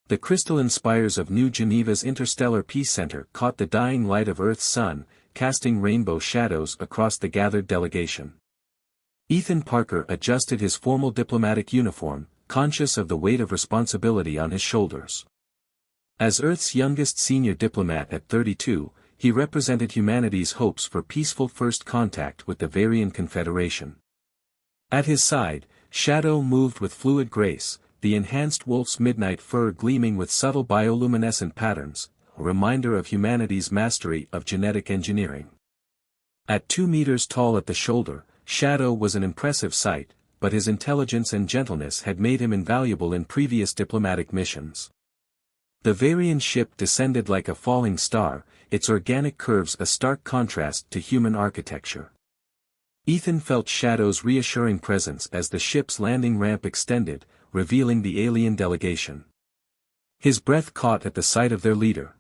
The crystalline spires of New Geneva's Interstellar Peace Center caught the dying light of Earth's sun, casting rainbow shadows across the gathered delegation. Ethan Parker adjusted his formal diplomatic uniform, conscious of the weight of responsibility on his shoulders. As Earth's youngest senior diplomat at 32, he represented humanity's hopes for peaceful first contact with the Varian Confederation. At his side, Shadow moved with fluid grace, the enhanced wolf's midnight fur gleaming with subtle bioluminescent patterns, a reminder of humanity's mastery of genetic engineering. At 2 meters tall at the shoulder, Shadow was an impressive sight, but his intelligence and gentleness had made him invaluable in previous diplomatic missions. The Varian ship descended like a falling star, its organic curves a stark contrast to human architecture. Ethan felt Shadow's reassuring presence as the ship's landing ramp extended, revealing the alien delegation. His breath caught at the sight of their leader.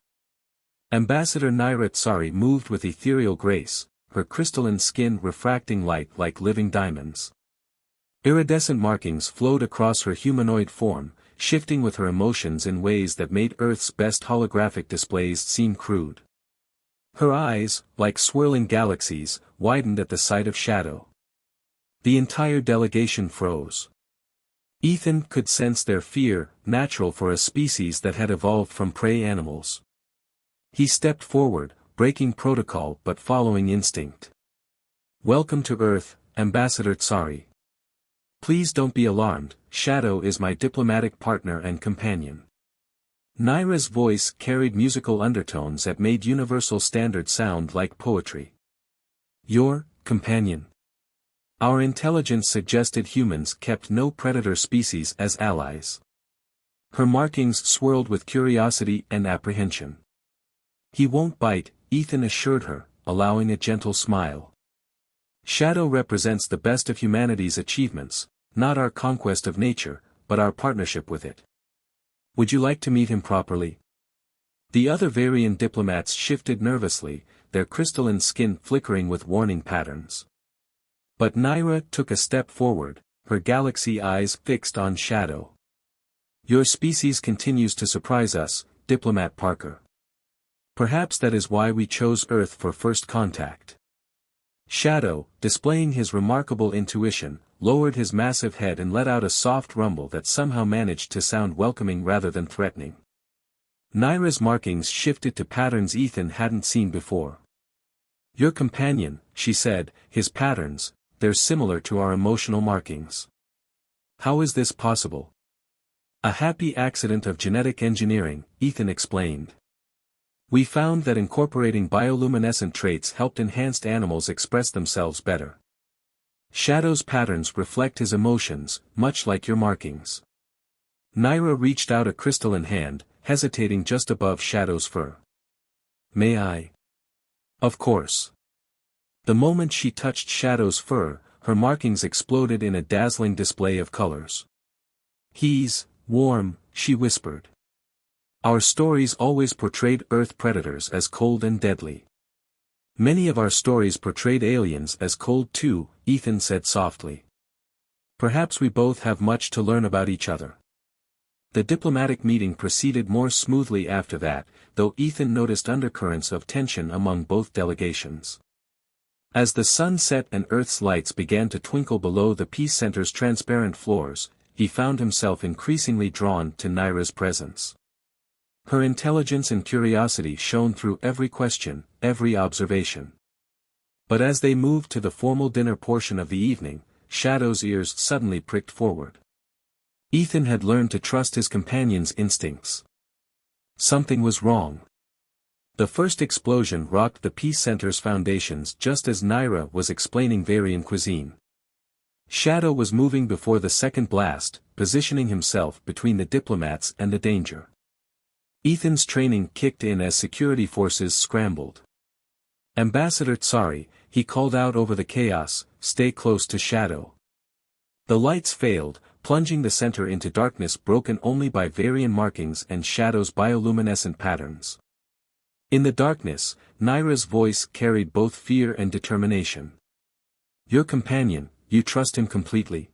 Ambassador Naira Tsari moved with ethereal grace, her crystalline skin refracting light like living diamonds. Iridescent markings flowed across her humanoid form, shifting with her emotions in ways that made Earth's best holographic displays seem crude. Her eyes, like swirling galaxies, widened at the sight of Shadow. The entire delegation froze. Ethan could sense their fear, natural for a species that had evolved from prey animals. He stepped forward, breaking protocol but following instinct. "Welcome to Earth, Ambassador Tsari. Please don't be alarmed, Shadow is my diplomatic partner and companion." Naira's voice carried musical undertones that made universal standards sound like poetry. "Your companion. Our intelligence suggested humans kept no predator species as allies." Her markings swirled with curiosity and apprehension. "He won't bite," Ethan assured her, allowing a gentle smile. "Shadow represents the best of humanity's achievements, not our conquest of nature, but our partnership with it. Would you like to meet him properly?" The other Varian diplomats shifted nervously, their crystalline skin flickering with warning patterns. But Naira took a step forward, her galaxy eyes fixed on Shadow. "Your species continues to surprise us, Diplomat Parker. Perhaps that is why we chose Earth for first contact." Shadow, displaying his remarkable intuition, lowered his massive head and let out a soft rumble that somehow managed to sound welcoming rather than threatening. Naira's markings shifted to patterns Ethan hadn't seen before. "Your companion," she said, "his patterns, they're similar to our emotional markings. How is this possible?" "A happy accident of genetic engineering," Ethan explained. "We found that incorporating bioluminescent traits helped enhanced animals express themselves better. Shadow's patterns reflect his emotions, much like your markings." Naira reached out a crystalline hand, hesitating just above Shadow's fur. "May I?" "Of course." The moment she touched Shadow's fur, her markings exploded in a dazzling display of colors. "He's warm," she whispered. "Our stories always portrayed Earth predators as cold and deadly. Many of our stories portrayed aliens as cold too," Ethan said softly. "Perhaps we both have much to learn about each other." The diplomatic meeting proceeded more smoothly after that, though Ethan noticed undercurrents of tension among both delegations. As the sun set and Earth's lights began to twinkle below the Peace Center's transparent floors, he found himself increasingly drawn to Naira's presence. Her intelligence and curiosity shone through every question, every observation. But as they moved to the formal dinner portion of the evening, Shadow's ears suddenly pricked forward. Ethan had learned to trust his companion's instincts. Something was wrong. The first explosion rocked the Peace Center's foundations just as Naira was explaining Varian cuisine. Shadow was moving before the second blast, positioning himself between the diplomats and the danger. Ethan's training kicked in as security forces scrambled. "Ambassador Tsari," he called out over the chaos, "stay close to Shadow." The lights failed, plunging the center into darkness broken only by Varian markings and Shadow's bioluminescent patterns. In the darkness, Naira's voice carried both fear and determination. "Your companion, you trust him completely?"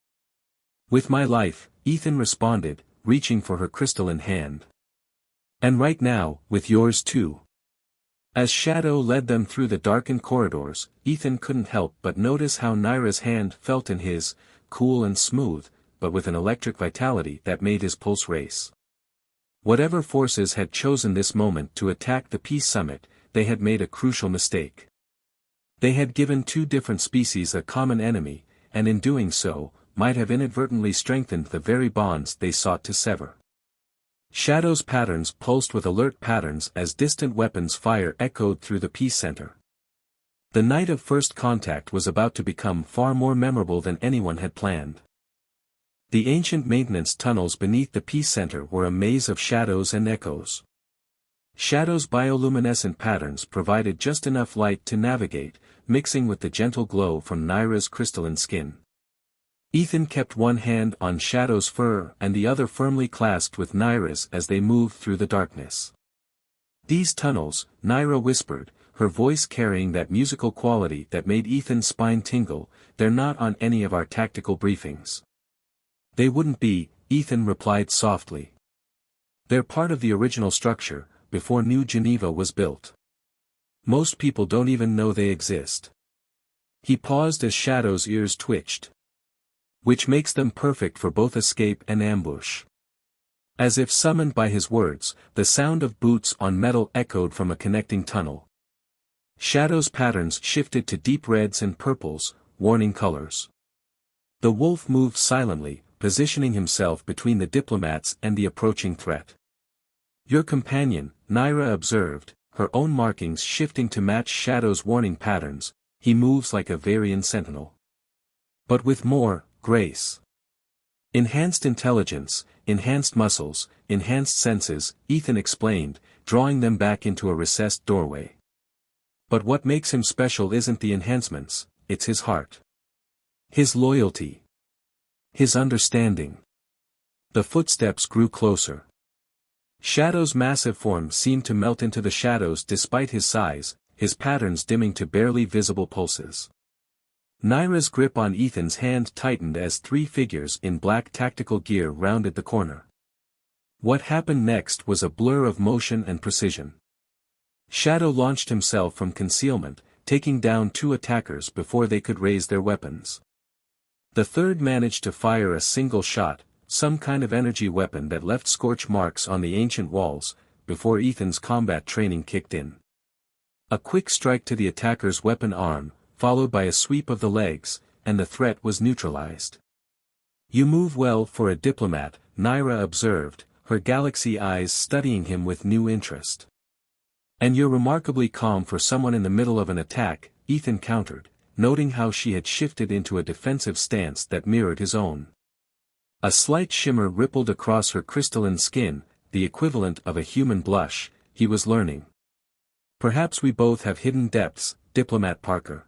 "With my life," Ethan responded, reaching for her crystalline hand. And right now, with yours too. As Shadow led them through the darkened corridors, Ethan couldn't help but notice how Naira's hand felt in his, cool and smooth, but with an electric vitality that made his pulse race. Whatever forces had chosen this moment to attack the Peace Summit, they had made a crucial mistake. They had given two different species a common enemy, and in doing so, might have inadvertently strengthened the very bonds they sought to sever. Shadow's patterns pulsed with alert patterns as distant weapons fire echoed through the Peace Center. The night of first contact was about to become far more memorable than anyone had planned. The ancient maintenance tunnels beneath the Peace Center were a maze of shadows and echoes. Shadow's bioluminescent patterns provided just enough light to navigate, mixing with the gentle glow from Naira's crystalline skin. Ethan kept one hand on Shadow's fur and the other firmly clasped with Naira's as they moved through the darkness. "These tunnels," Naira whispered, her voice carrying that musical quality that made Ethan's spine tingle, "they're not on any of our tactical briefings." "They wouldn't be," Ethan replied softly. "They're part of the original structure, before New Geneva was built. Most people don't even know they exist." He paused as Shadow's ears twitched. "Which makes them perfect for both escape and ambush." As if summoned by his words, the sound of boots on metal echoed from a connecting tunnel. Shadow's patterns shifted to deep reds and purples, warning colors. The wolf moved silently, positioning himself between the diplomats and the approaching threat. "Your companion," Naira observed, her own markings shifting to match Shadow's warning patterns, "he moves like a Varian sentinel. But with more grace. Enhanced intelligence, enhanced muscles, enhanced senses," Ethan explained, drawing them back into a recessed doorway. "But what makes him special isn't the enhancements, it's his heart. His loyalty. His understanding." The footsteps grew closer. Shadow's massive form seemed to melt into the shadows despite his size, his patterns dimming to barely visible pulses. Naira's grip on Ethan's hand tightened as three figures in black tactical gear rounded the corner. What happened next was a blur of motion and precision. Shadow launched himself from concealment, taking down two attackers before they could raise their weapons. The third managed to fire a single shot, some kind of energy weapon that left scorch marks on the ancient walls, before Ethan's combat training kicked in. A quick strike to the attacker's weapon arm, followed by a sweep of the legs, and the threat was neutralized. "You move well for a diplomat," Naira observed, her galaxy eyes studying him with new interest. "And you're remarkably calm for someone in the middle of an attack," Ethan countered, noting how she had shifted into a defensive stance that mirrored his own. A slight shimmer rippled across her crystalline skin, the equivalent of a human blush, he was learning. "Perhaps we both have hidden depths, Diplomat Parker."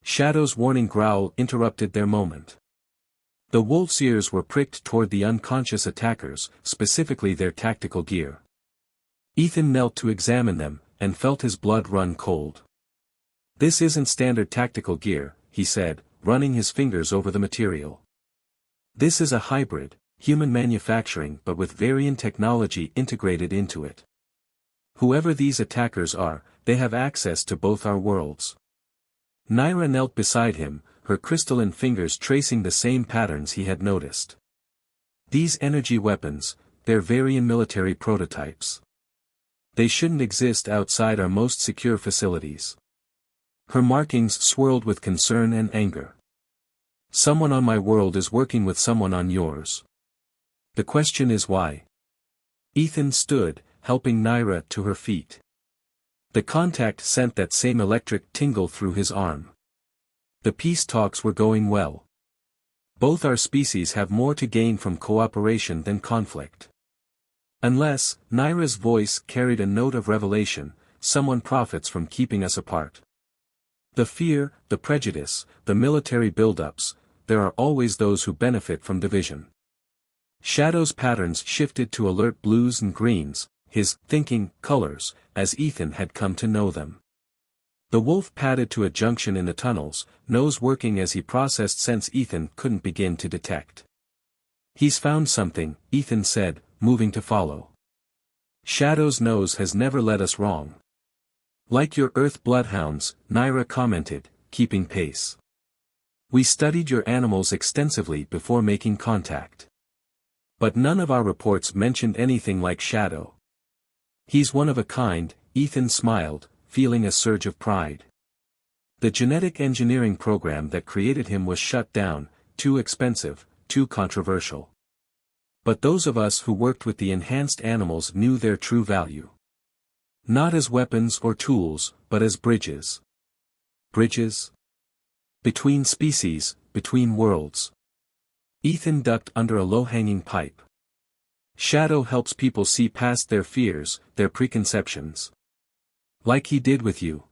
Shadow's warning growl interrupted their moment. The wolf's ears were pricked toward the unconscious attackers, specifically their tactical gear. Ethan knelt to examine them, and felt his blood run cold. "This isn't standard tactical gear," he said, running his fingers over the material. "This is a hybrid, human manufacturing but with Varian technology integrated into it. Whoever these attackers are, they have access to both our worlds." Naira knelt beside him, her crystalline fingers tracing the same patterns he had noticed. "These energy weapons, they're Varian military prototypes. They shouldn't exist outside our most secure facilities." Her markings swirled with concern and anger. "Someone on my world is working with someone on yours. The question is why?" Ethan stood, helping Naira to her feet. The contact sent that same electric tingle through his arm. The peace talks were going well. Both our species have more to gain from cooperation than conflict. Unless, Naira's voice carried a note of revelation, someone profits from keeping us apart. The fear, the prejudice, the military buildups, there are always those who benefit from division. Shadow's patterns shifted to alert blues and greens, his thinking colors, as Ethan had come to know them. The wolf padded to a junction in the tunnels, nose working as he processed scents Ethan couldn't begin to detect. "He's found something," Ethan said, moving to follow. Shadow's nose has never led us wrong. Like your Earth bloodhounds, Naira commented, keeping pace. We studied your animals extensively before making contact. But none of our reports mentioned anything like Shadow. He's one of a kind, Ethan smiled, feeling a surge of pride. The genetic engineering program that created him was shut down, too expensive, too controversial. But those of us who worked with the enhanced animals knew their true value. Not as weapons or tools, but as bridges. Bridges? Between species, between worlds. Ethan ducked under a low-hanging pipe. Shadow helps people see past their fears, their preconceptions. Like he did with you.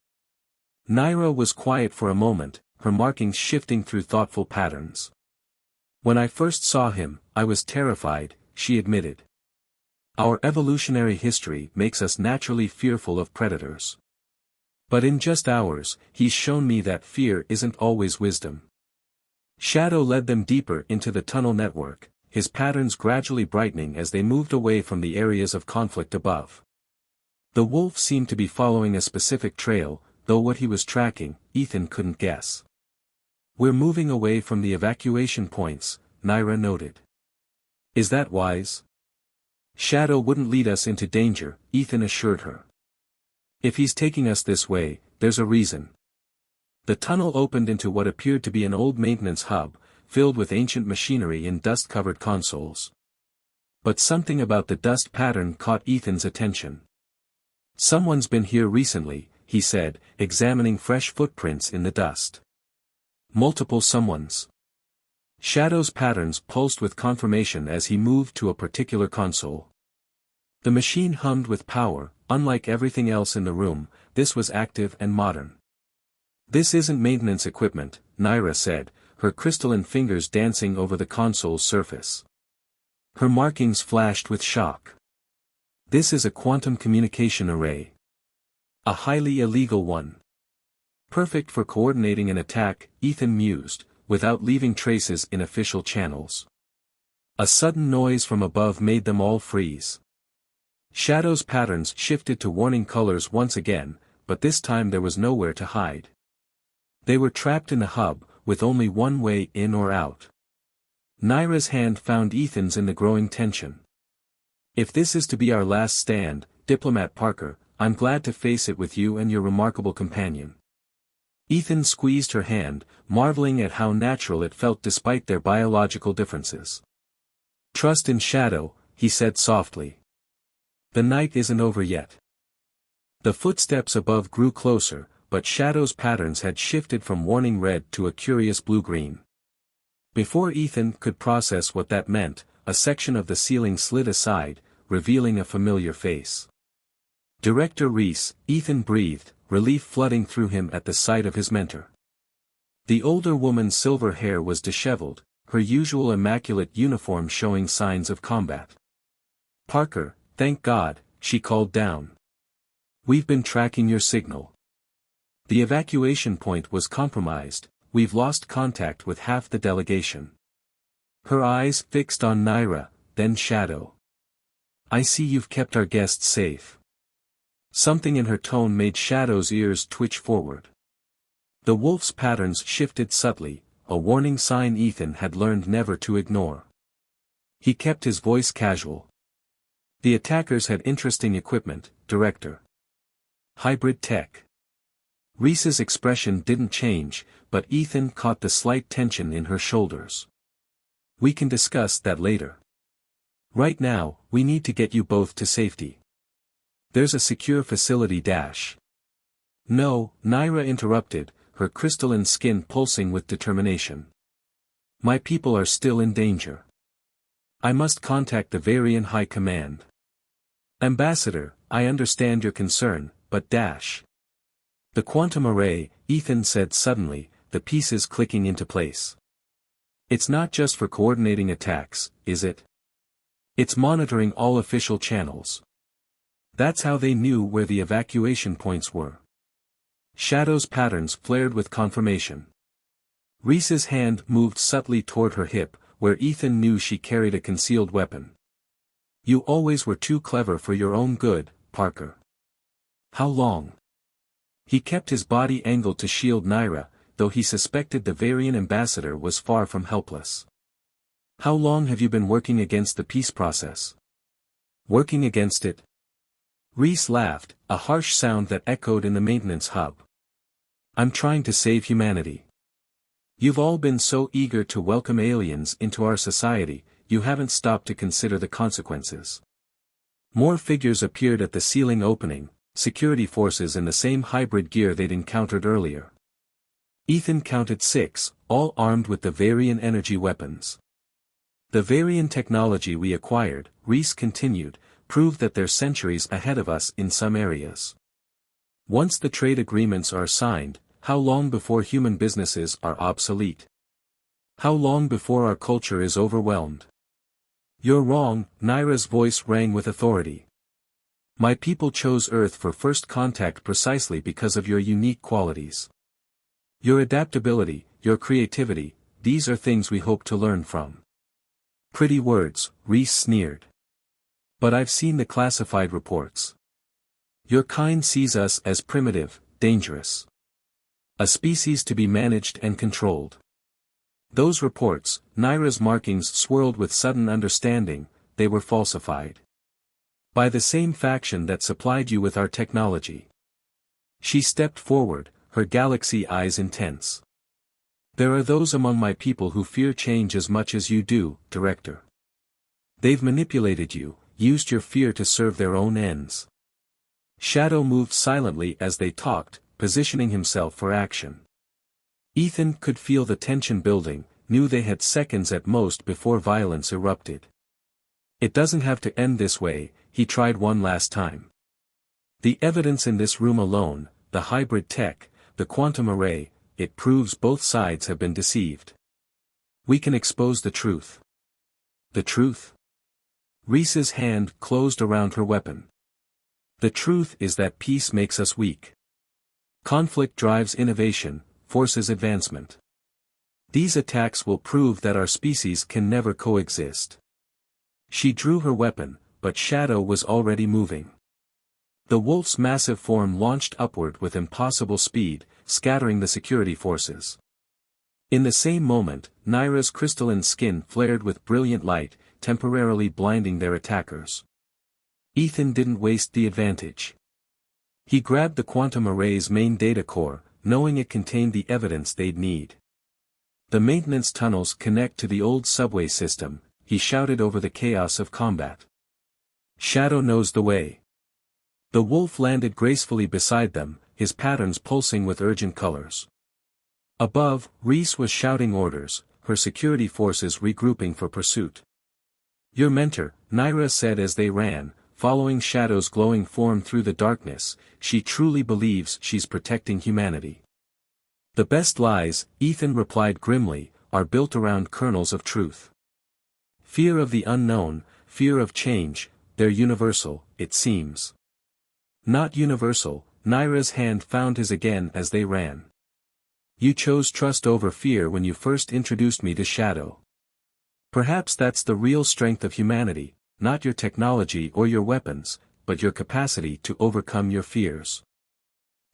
Naira was quiet for a moment, her markings shifting through thoughtful patterns. When I first saw him, I was terrified, she admitted. Our evolutionary history makes us naturally fearful of predators. But in just hours, he's shown me that fear isn't always wisdom. Shadow led them deeper into the tunnel network, his patterns gradually brightening as they moved away from the areas of conflict above. The wolf seemed to be following a specific trail, though what he was tracking, Ethan couldn't guess. We're moving away from the evacuation points, Naira noted. Is that wise? Shadow wouldn't lead us into danger, Ethan assured her. If he's taking us this way, there's a reason. The tunnel opened into what appeared to be an old maintenance hub, filled with ancient machinery in dust-covered consoles. But something about the dust pattern caught Ethan's attention. Someone's been here recently, he said, examining fresh footprints in the dust. Multiple someones. Shadow's patterns pulsed with confirmation as he moved to a particular console. The machine hummed with power, unlike everything else in the room, this was active and modern. This isn't maintenance equipment, Naira said, her crystalline fingers dancing over the console's surface. Her markings flashed with shock. This is a quantum communication array. A highly illegal one. Perfect for coordinating an attack, Ethan mused, without leaving traces in official channels. A sudden noise from above made them all freeze. Shadow's patterns shifted to warning colors once again, but this time there was nowhere to hide. They were trapped in the hub, with only one way in or out. Naira's hand found Ethan's in the growing tension. If this is to be our last stand, Diplomat Parker, I'm glad to face it with you and your remarkable companion. Ethan squeezed her hand, marveling at how natural it felt despite their biological differences. Trust in Shadow, he said softly. The night isn't over yet. The footsteps above grew closer, but Shadow's patterns had shifted from warning red to a curious blue-green. Before Ethan could process what that meant, a section of the ceiling slid aside, revealing a familiar face. Director Reese, Ethan breathed, relief flooding through him at the sight of his mentor. The older woman's silver hair was disheveled, her usual immaculate uniform showing signs of combat. Parker, thank God, she called down. We've been tracking your signal. The evacuation point was compromised, we've lost contact with half the delegation. Her eyes fixed on Naira, then Shadow. I see you've kept our guests safe. Something in her tone made Shadow's ears twitch forward. The wolf's patterns shifted subtly, a warning sign Ethan had learned never to ignore. He kept his voice casual. The attackers had interesting equipment, Director. Hybrid tech. Reese's expression didn't change, but Ethan caught the slight tension in her shoulders. We can discuss that later. Right now, we need to get you both to safety. There's a secure facility dash. No, Naira interrupted, her crystalline skin pulsing with determination. My people are still in danger. I must contact the Varian High Command. Ambassador, I understand your concern, but dash. The quantum array, Ethan said suddenly, the pieces clicking into place. It's not just for coordinating attacks, is it? It's monitoring all official channels. That's how they knew where the evacuation points were. Shadow's patterns flared with confirmation. Reese's hand moved subtly toward her hip, where Ethan knew she carried a concealed weapon. You always were too clever for your own good, Parker. How long? He kept his body angled to shield Naira, though he suspected the Varian ambassador was far from helpless. How long have you been working against the peace process? Working against it? Reese laughed, a harsh sound that echoed in the maintenance hub. I'm trying to save humanity. You've all been so eager to welcome aliens into our society, you haven't stopped to consider the consequences. More figures appeared at the ceiling opening, security forces in the same hybrid gear they'd encountered earlier. Ethan counted 6, all armed with the Varian energy weapons. The Varian technology we acquired, Reese continued, proved that they're centuries ahead of us in some areas. Once the trade agreements are signed, how long before human businesses are obsolete? How long before our culture is overwhelmed? You're wrong, Naira's voice rang with authority. My people chose Earth for first contact precisely because of your unique qualities. Your adaptability, your creativity, these are things we hope to learn from. Pretty words, Reese sneered. But I've seen the classified reports. Your kind sees us as primitive, dangerous. A species to be managed and controlled. Those reports, Naira's markings swirled with sudden understanding, they were falsified. By the same faction that supplied you with our technology. She stepped forward, her galaxy eyes intense. There are those among my people who fear change as much as you do, Director. They've manipulated you, used your fear to serve their own ends. Shadow moved silently as they talked, positioning himself for action. Ethan could feel the tension building, knew they had seconds at most before violence erupted. It doesn't have to end this way, he tried one last time. The evidence in this room alone, the hybrid tech, the quantum array, it proves both sides have been deceived. We can expose the truth. The truth? Reese's hand closed around her weapon. The truth is that peace makes us weak. Conflict drives innovation, forces advancement. These attacks will prove that our species can never coexist. She drew her weapon, but Shadow was already moving. The wolf's massive form launched upward with impossible speed, scattering the security forces. In the same moment, Naira's crystalline skin flared with brilliant light, temporarily blinding their attackers. Ethan didn't waste the advantage. He grabbed the quantum array's main data core, knowing it contained the evidence they'd need. The maintenance tunnels connect to the old subway system, he shouted over the chaos of combat. Shadow knows the way. The wolf landed gracefully beside them, his patterns pulsing with urgent colors. Above, Reese was shouting orders, her security forces regrouping for pursuit. Your mentor, Naira said as they ran, following Shadow's glowing form through the darkness, she truly believes she's protecting humanity. The best lies, Ethan replied grimly, are built around kernels of truth. Fear of the unknown, fear of change, they're universal, it seems. Not universal, Naira's hand found his again as they ran. You chose trust over fear when you first introduced me to Shadow. Perhaps that's the real strength of humanity, not your technology or your weapons, but your capacity to overcome your fears.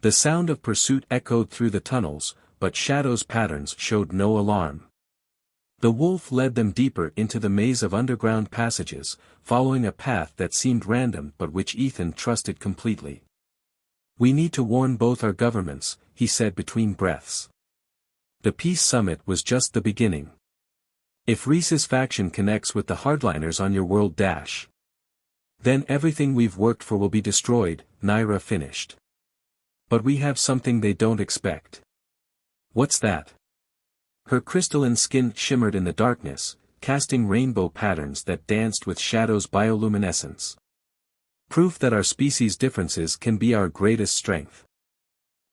The sound of pursuit echoed through the tunnels, but Shadow's patterns showed no alarm. The wolf led them deeper into the maze of underground passages, following a path that seemed random but which Ethan trusted completely. We need to warn both our governments, he said between breaths. The peace summit was just the beginning. If Reese's faction connects with the hardliners on your world then everything we've worked for will be destroyed, Naira finished. But we have something they don't expect. What's that? Her crystalline skin shimmered in the darkness, casting rainbow patterns that danced with Shadow's bioluminescence. Proof that our species' differences can be our greatest strength.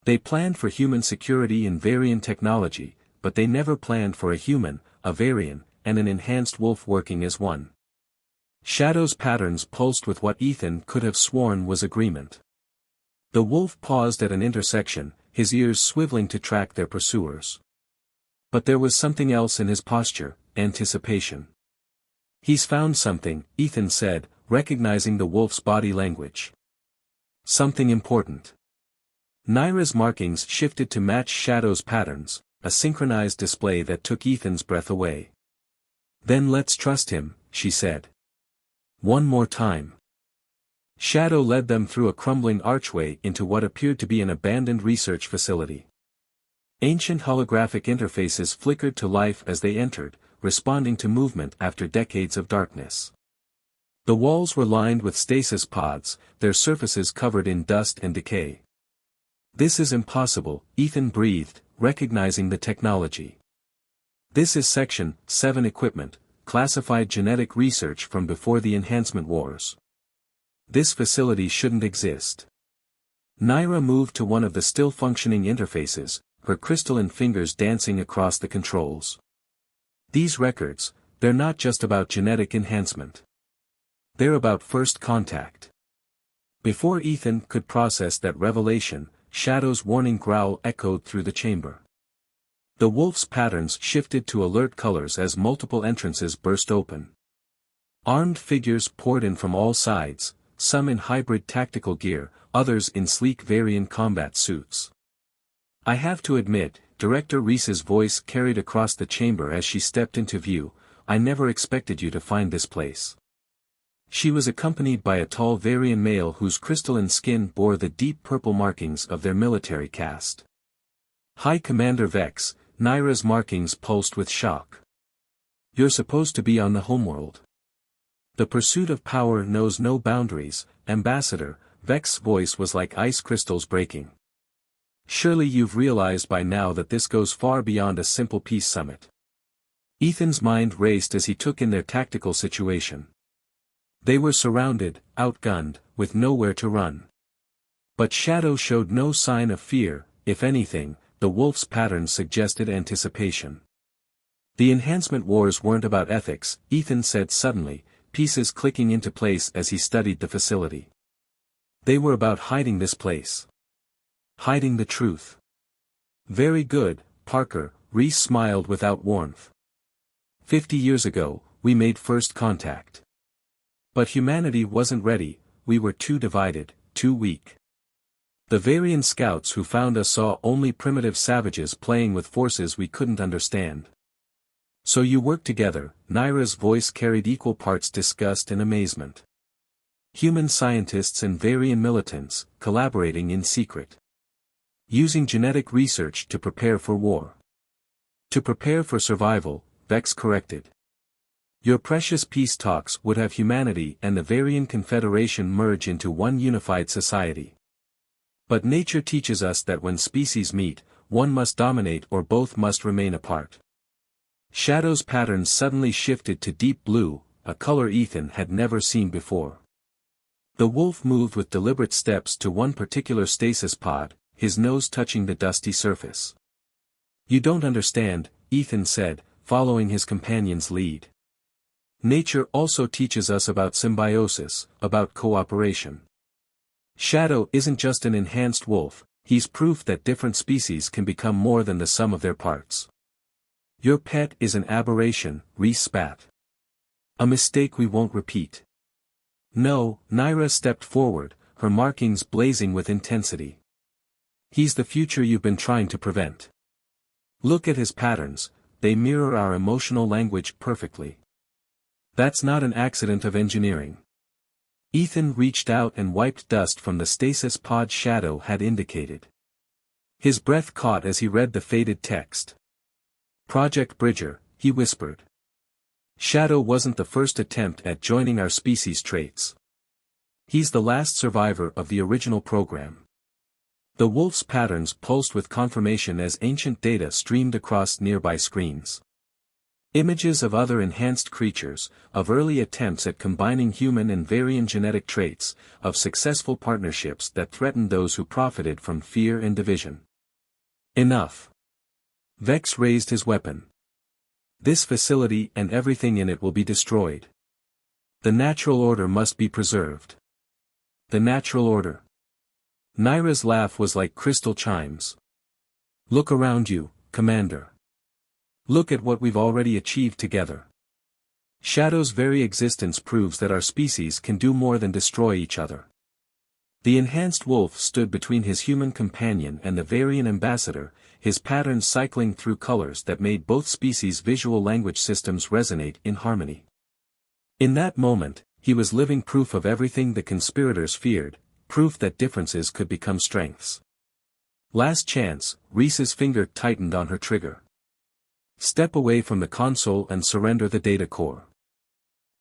They planned for human security and Varian technology, but they never planned for a human, a Varian, and an enhanced wolf working as one. Shadow's patterns pulsed with what Ethan could have sworn was agreement. The wolf paused at an intersection, his ears swiveling to track their pursuers. But there was something else in his posture, anticipation. He's found something, Ethan said, recognizing the wolf's body language. Something important. Naira's markings shifted to match Shadow's patterns, a synchronized display that took Ethan's breath away. Then let's trust him, she said. One more time. Shadow led them through a crumbling archway into what appeared to be an abandoned research facility. Ancient holographic interfaces flickered to life as they entered, responding to movement after decades of darkness. The walls were lined with stasis pods, their surfaces covered in dust and decay. This is impossible, Ethan breathed, recognizing the technology. This is Section 7 equipment, classified genetic research from before the Enhancement Wars. This facility shouldn't exist. Naira moved to one of the still-functioning interfaces, her crystalline fingers dancing across the controls. These records, they're not just about genetic enhancement. They're about first contact. Before Ethan could process that revelation, Shadow's warning growl echoed through the chamber. The wolf's patterns shifted to alert colors as multiple entrances burst open. Armed figures poured in from all sides, some in hybrid tactical gear, others in sleek Varian combat suits. I have to admit, Director Reese's voice carried across the chamber as she stepped into view, I never expected you to find this place. She was accompanied by a tall Varian male whose crystalline skin bore the deep purple markings of their military caste. High Commander Vex, Naira's markings pulsed with shock. You're supposed to be on the homeworld. The pursuit of power knows no boundaries, Ambassador, Vex's voice was like ice crystals breaking. Surely you've realized by now that this goes far beyond a simple peace summit. Ethan's mind raced as he took in their tactical situation. They were surrounded, outgunned, with nowhere to run. But Shadow showed no sign of fear, if anything, the wolf's patterns suggested anticipation. The enhancement wars weren't about ethics, Ethan said suddenly, pieces clicking into place as he studied the facility. They were about hiding this place. Hiding the truth. Very good, Parker, Reese smiled without warmth. 50 years ago, we made first contact. But humanity wasn't ready, we were too divided, too weak. The Varian scouts who found us saw only primitive savages playing with forces we couldn't understand. So you worked together, Naira's voice carried equal parts disgust and amazement. Human scientists and Varian militants, collaborating in secret. Using genetic research to prepare for war. To prepare for survival, Vex corrected. Your precious peace talks would have humanity and the Varian Confederation merge into one unified society. But nature teaches us that when species meet, one must dominate or both must remain apart. Shadow's patterns suddenly shifted to deep blue, a color Ethan had never seen before. The wolf moved with deliberate steps to one particular stasis pod, his nose touching the dusty surface. You don't understand, Ethan said, following his companion's lead. Nature also teaches us about symbiosis, about cooperation. Shadow isn't just an enhanced wolf, he's proof that different species can become more than the sum of their parts. Your pet is an aberration, Reese spat. A mistake we won't repeat. No, Naira stepped forward, her markings blazing with intensity. He's the future you've been trying to prevent. Look at his patterns, they mirror our emotional language perfectly. That's not an accident of engineering. Ethan reached out and wiped dust from the stasis pod Shadow had indicated. His breath caught as he read the faded text. Project Bridger, he whispered. Shadow wasn't the first attempt at joining our species' traits. He's the last survivor of the original program. The wolf's patterns pulsed with confirmation as ancient data streamed across nearby screens. Images of other enhanced creatures, of early attempts at combining human and Varian genetic traits, of successful partnerships that threatened those who profited from fear and division. Enough. Vex raised his weapon. This facility and everything in it will be destroyed. The natural order must be preserved. The natural order. Naira's laugh was like crystal chimes. Look around you, Commander. Look at what we've already achieved together. Shadow's very existence proves that our species can do more than destroy each other. The enhanced wolf stood between his human companion and the Varian ambassador, his patterns cycling through colors that made both species' visual language systems resonate in harmony. In that moment, he was living proof of everything the conspirators feared, proof that differences could become strengths. Last chance, Reese's finger tightened on her trigger. Step away from the console and surrender the data core.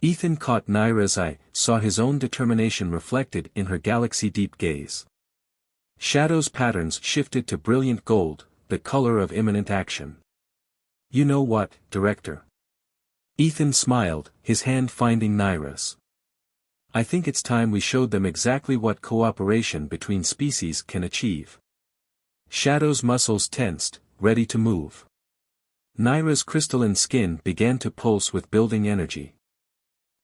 Ethan caught Naira's eye, saw his own determination reflected in her galaxy-deep gaze. Shadow's patterns shifted to brilliant gold, the color of imminent action. You know what, Director? Ethan smiled, his hand finding Naira's. I think it's time we showed them exactly what cooperation between species can achieve. Shadow's muscles tensed, ready to move. Naira's crystalline skin began to pulse with building energy.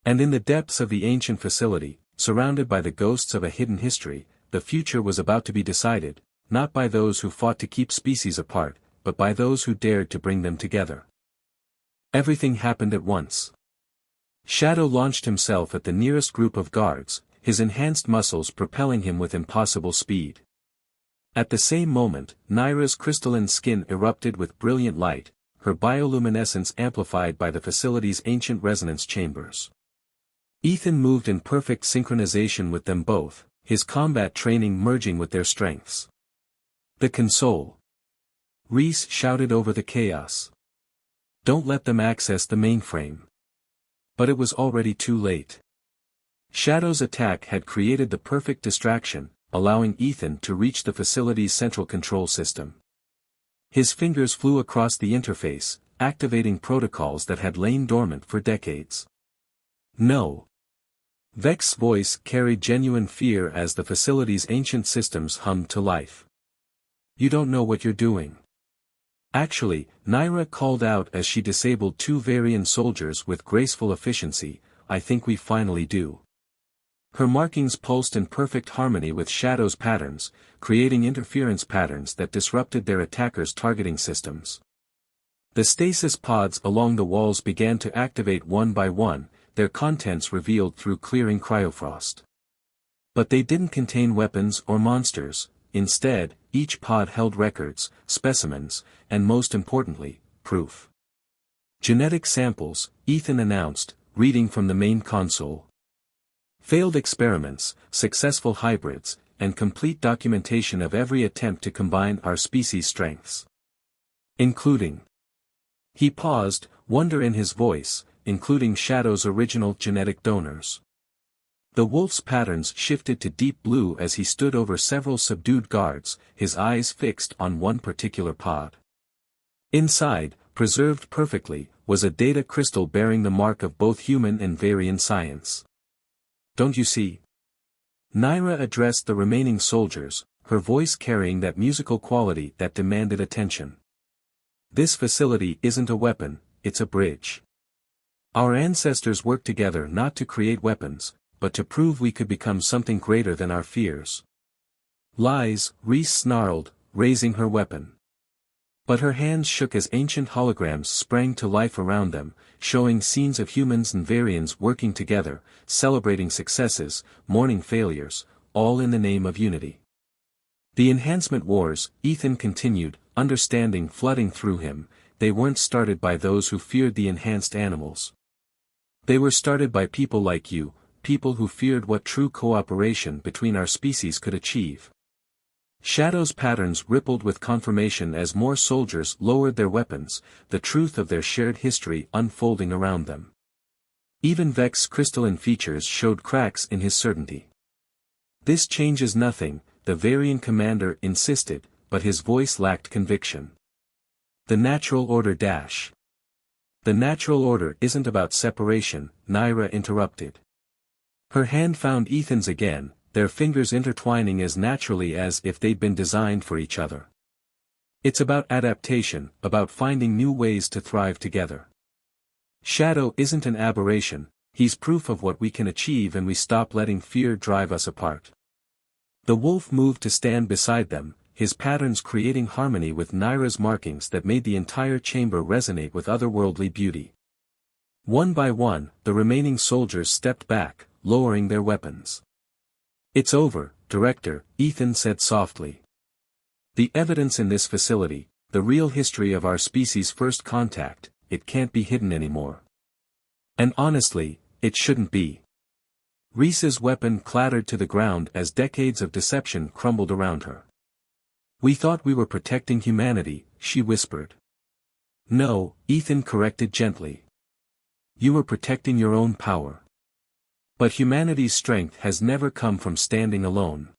And in the depths of the ancient facility, surrounded by the ghosts of a hidden history, the future was about to be decided, not by those who fought to keep species apart, but by those who dared to bring them together. Everything happened at once. Shadow launched himself at the nearest group of guards, his enhanced muscles propelling him with impossible speed. At the same moment, Naira's crystalline skin erupted with brilliant light, her bioluminescence amplified by the facility's ancient resonance chambers. Ethan moved in perfect synchronization with them both, his combat training merging with their strengths. The console. Reese shouted over the chaos. Don't let them access the mainframe. But it was already too late. Shadow's attack had created the perfect distraction, allowing Ethan to reach the facility's central control system. His fingers flew across the interface, activating protocols that had lain dormant for decades. No. Vex's voice carried genuine fear as the facility's ancient systems hummed to life. You don't know what you're doing. Actually, Naira called out as she disabled two Varian soldiers with graceful efficiency, I think we finally do. Her markings pulsed in perfect harmony with Shadow's patterns, creating interference patterns that disrupted their attackers' targeting systems. The stasis pods along the walls began to activate one by one, their contents revealed through clearing cryofrost. But they didn't contain weapons or monsters, instead, each pod held records, specimens, and most importantly, proof. Genetic samples, Ethan announced, reading from the main console. Failed experiments, successful hybrids, and complete documentation of every attempt to combine our species' strengths. Including. He paused, wonder in his voice, including Shadow's original genetic donors. The wolf's patterns shifted to deep blue as he stood over several subdued guards, his eyes fixed on one particular pod. Inside, preserved perfectly, was a data crystal bearing the mark of both human and Varian science. Don't you see? Naira addressed the remaining soldiers, her voice carrying that musical quality that demanded attention. This facility isn't a weapon, it's a bridge. Our ancestors worked together not to create weapons, but to prove we could become something greater than our fears. Lies, Reese snarled, raising her weapon. But her hands shook as ancient holograms sprang to life around them, showing scenes of humans and Varians working together, celebrating successes, mourning failures, all in the name of unity. The enhancement wars, Ethan continued, understanding flooding through him, they weren't started by those who feared the enhanced animals. They were started by people like you, people who feared what true cooperation between our species could achieve. Shadow's patterns rippled with confirmation as more soldiers lowered their weapons, the truth of their shared history unfolding around them. Even Vex's crystalline features showed cracks in his certainty. This changes nothing, the Varian commander insisted, but his voice lacked conviction. The natural order dash. The natural order isn't about separation, Naira interrupted. Her hand found Ethan's again, their fingers intertwining as naturally as if they'd been designed for each other. It's about adaptation, about finding new ways to thrive together. Shadow isn't an aberration, he's proof of what we can achieve and we stop letting fear drive us apart. The wolf moved to stand beside them, his patterns creating harmony with Naira's markings that made the entire chamber resonate with otherworldly beauty. One by one, the remaining soldiers stepped back, lowering their weapons. "It's over, Director," Ethan said softly. "The evidence in this facility, the real history of our species' first contact, it can't be hidden anymore. And honestly, it shouldn't be." Reese's weapon clattered to the ground as decades of deception crumbled around her. "We thought we were protecting humanity," she whispered. "No," Ethan corrected gently. "You were protecting your own power. But humanity's strength has never come from standing alone.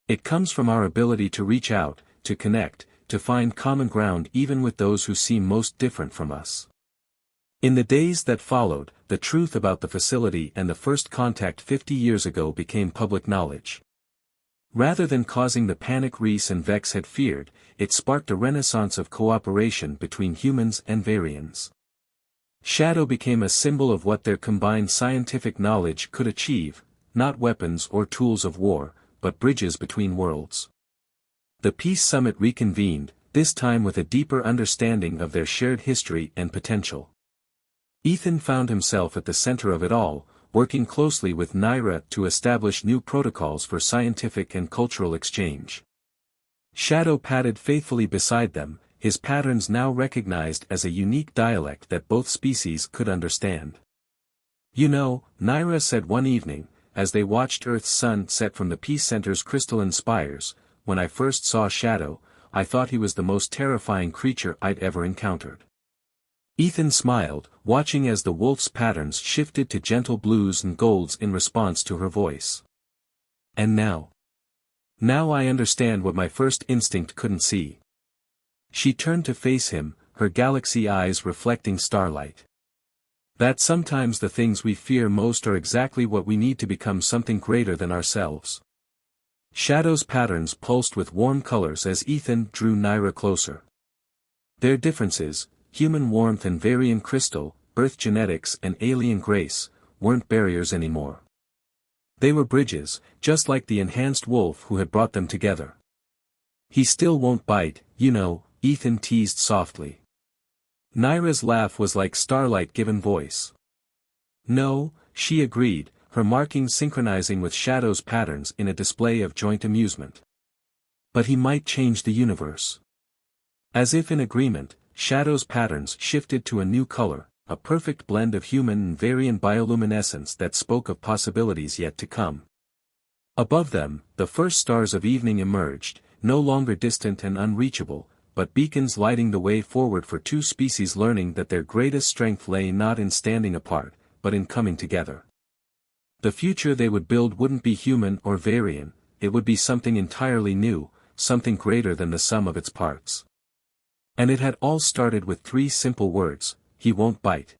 It comes from our ability to reach out, to connect, to find common ground even with those who seem most different from us." In the days that followed, the truth about the facility and the first contact 50 years ago became public knowledge. Rather than causing the panic Reese and Vex had feared, it sparked a renaissance of cooperation between humans and Varians. Shadow became a symbol of what their combined scientific knowledge could achieve, not weapons or tools of war, but bridges between worlds. The Peace Summit reconvened, this time with a deeper understanding of their shared history and potential. Ethan found himself at the center of it all, working closely with Naira to establish new protocols for scientific and cultural exchange. Shadow padded faithfully beside them, his patterns now recognized as a unique dialect that both species could understand. "You know," Naira said one evening, as they watched Earth's sun set from the Peace Center's crystalline spires, "when I first saw Shadow, I thought he was the most terrifying creature I'd ever encountered." Ethan smiled, watching as the wolf's patterns shifted to gentle blues and golds in response to her voice. "And now? Now I understand what my first instinct couldn't see." She turned to face him, her galaxy eyes reflecting starlight. "That sometimes the things we fear most are exactly what we need to become something greater than ourselves." Shadow's patterns pulsed with warm colors as Ethan drew Naira closer. Their differences, human warmth and Varian crystal, Earth genetics and alien grace, weren't barriers anymore. They were bridges, just like the enhanced wolf who had brought them together. "He still won't bite, you know," Ethan teased softly. Naira's laugh was like starlight given voice. "No," she agreed, her markings synchronizing with Shadow's patterns in a display of joint amusement. "But he might change the universe." As if in agreement, Shadow's patterns shifted to a new color, a perfect blend of human and Varian bioluminescence that spoke of possibilities yet to come. Above them, the first stars of evening emerged, no longer distant and unreachable, but beacons lighting the way forward for two species learning that their greatest strength lay not in standing apart, but in coming together. The future they would build wouldn't be human or Varian, it would be something entirely new, something greater than the sum of its parts. And it had all started with three simple words: "He won't bite."